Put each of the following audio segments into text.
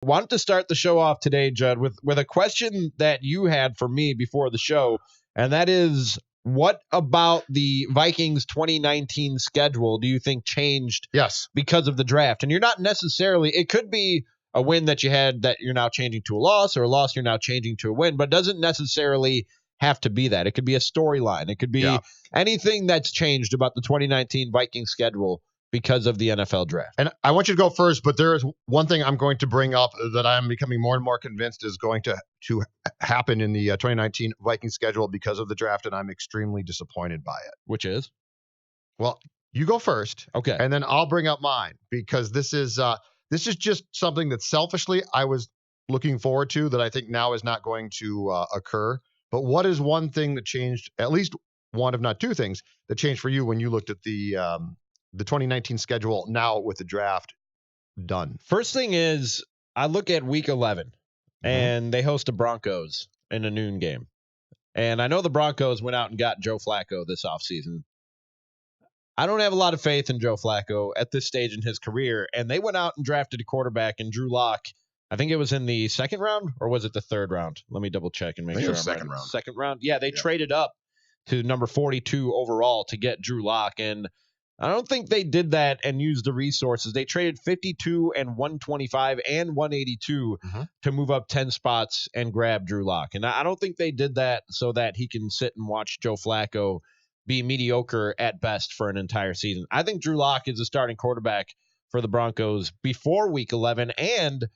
wanted to start the show off today, Judd, with a question that you had for me before the show, and that is, what about the Vikings 2019 schedule do you think changed because of the draft? And you're not necessarily – it could be a win that you had that you're now changing to a loss, or a loss you're now changing to a win, but it doesn't necessarily have to be that. It could be a storyline. It could be anything that's changed about the 2019 Vikings schedule because of the NFL draft. And I want you to go first, but there is one thing I'm going to bring up that I'm becoming more and more convinced is going to happen in the 2019 Vikings schedule because of the draft, and I'm extremely disappointed by it. Which is? Well, you go first. Okay. And then I'll bring up mine, because this is just something that selfishly I was looking forward to that I think now is not going to occur. But what is one thing that changed, at least one, if not two things, that changed for you when you looked at the 2019 schedule now with the draft done? First thing is, I look at week 11 and they host the Broncos in a noon game. And I know the Broncos went out and got Joe Flacco this offseason. I don't have a lot of faith in Joe Flacco at this stage in his career. And they went out and drafted a quarterback in Drew Lock. I think it was in the second round, or was it the third round? Let me double check and make sure. Second round. Second round. Yeah, they traded up to number 42 overall to get Drew Lock. And I don't think they did that and used the resources. They traded 52 and 125 and 182 to move up 10 spots and grab Drew Lock. And I don't think they did that so that he can sit and watch Joe Flacco be mediocre at best for an entire season. I think Drew Lock is a starting quarterback for the Broncos before week 11. And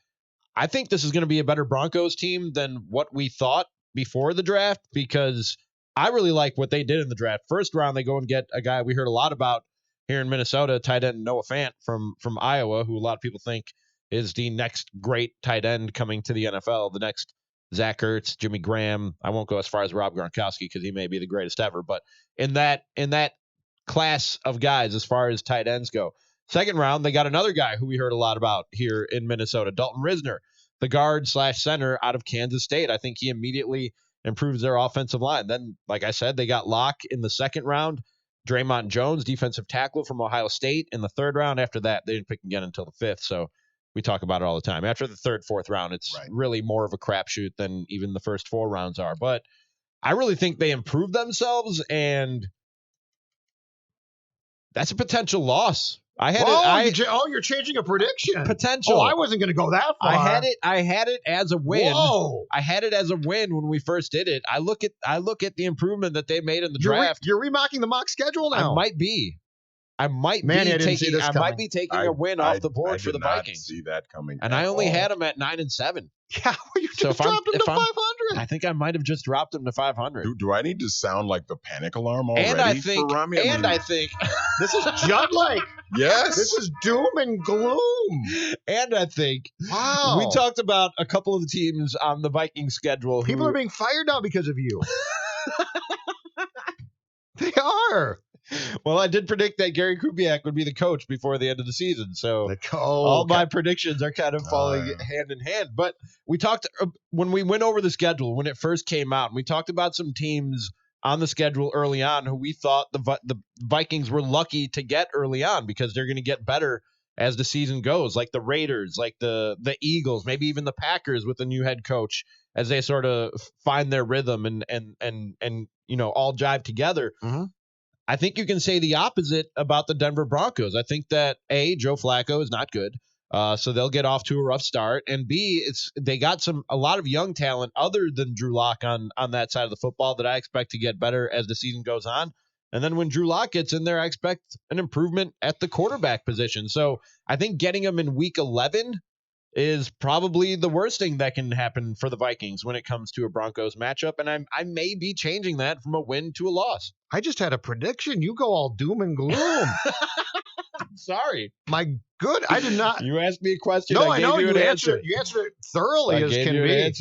I think this is going to be a better Broncos team than what we thought before the draft, because I really like what they did in the draft. First round, they go and get a guy we heard a lot about here in Minnesota, tight end Noah Fant from Iowa, who a lot of people think is the next great tight end coming to the NFL, the next Zach Ertz, Jimmy Graham. I won't go as far as Rob Gronkowski because he may be the greatest ever, but in that class of guys as far as tight ends go. Second round, they got another guy who we heard a lot about here in Minnesota, Dalton Risner, the guard/center out of Kansas State. I think he immediately improves their offensive line. Then, like I said, they got Locke in the second round. Draymond Jones, defensive tackle from Ohio State, in the third round. After that, they didn't pick again until the fifth, so we talk about it all the time. After the third, fourth round, it's really more of a crapshoot than even the first four rounds are. But I really think they improved themselves, and that's a potential loss. You're changing a prediction. Potential. I wasn't going to go that far. I had it as a win. Whoa. I had it as a win when we first did it. I look at the improvement that they made in the draft. You're remocking the mock schedule now. I might be. I might be taking a win off the board for the Vikings. See that coming. And I only had them at 9-7. Yeah, you just dropped them to 500. I think I might have just dropped them to 500. Do I need to sound like the panic alarm already? For Ramie? I think this is Judd-like. Yes, this is doom and gloom. And I think we talked about a couple of the teams on the Vikings schedule. People are being fired now because of you. They are. Well, I did predict that Gary Kubiak would be the coach before the end of the season, so all my predictions are kind of falling hand in hand. But we talked when we went over the schedule when it first came out, and we talked about some teams on the schedule early on who we thought the Vikings were lucky to get early on because they're going to get better as the season goes, like the Raiders, like the Eagles, maybe even the Packers with the new head coach as they sort of find their rhythm and all jive together. I think you can say the opposite about the Denver Broncos. I think that Joe Flacco is not good, so they'll get off to a rough start, and B, they got a lot of young talent other than Drew Lock on that side of the football that I expect to get better as the season goes on. And then when Drew Lock gets in there, I expect an improvement at the quarterback position. So I think getting him in week 11 is probably the worst thing that can happen for the Vikings when it comes to a Broncos matchup. And I may be changing that from a win to a loss. I just had a prediction. You go all doom and gloom. Sorry. My good. I did not. You asked me a question. No, I know. You answered it thoroughly as can be.